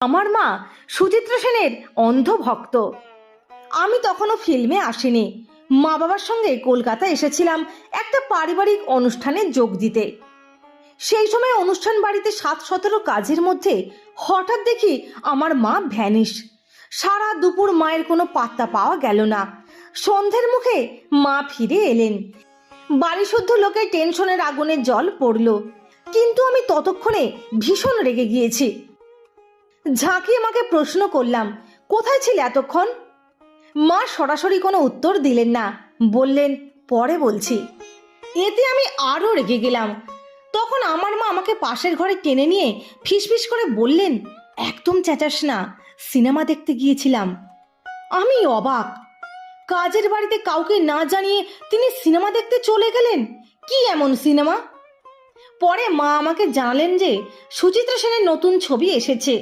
আমার মা সুচিত্রা সেনের অন্ধ ভক্ত। আমি তখনও ফিল্মে আসিনি। মা বাবার সঙ্গে কলকাতা এসেছিলাম একটা পারিবারিক অনুষ্ঠানে যোগ দিতে। সেই সময় অনুষ্ঠান বাড়িতে 7-17 কাজের মধ্যে হঠাৎ দেখি আমার মা ভ্যানিশ। সারা দুপুর মায়ের কোনো পাত্তা পাওয়া গেল না। সন্ধ্যের মুখে মা ফিরে এলেন। বাড়ি শুদ্ধ লোকের টেনশনের আগুনে জল পড়ল, কিন্তু আমি ততক্ষণে ভীষণ রেগে গিয়েছি। ঝাঁকিয়ে মাকে প্রশ্ন করলাম, কোথায় ছিলে এতক্ষণ? মা সরাসরি কোনো উত্তর দিলেন না, বললেন পরে বলছি। এতে আমি আরও রেগে গেলাম। তখন আমার মা আমাকে পাশের ঘরে টেনে নিয়ে ফিসফিস করে বললেন, একদম চেঁচাস না, সিনেমা দেখতে গিয়েছিলাম। আমি অবাক। কাজের বাড়িতে কাউকে না জানিয়ে তিনি সিনেমা দেখতে চলে গেলেন। কি এমন সিনেমা? পরে মা আমাকে জানালেন যে সুচিত্রা সেনের নতুন ছবি এসেছে,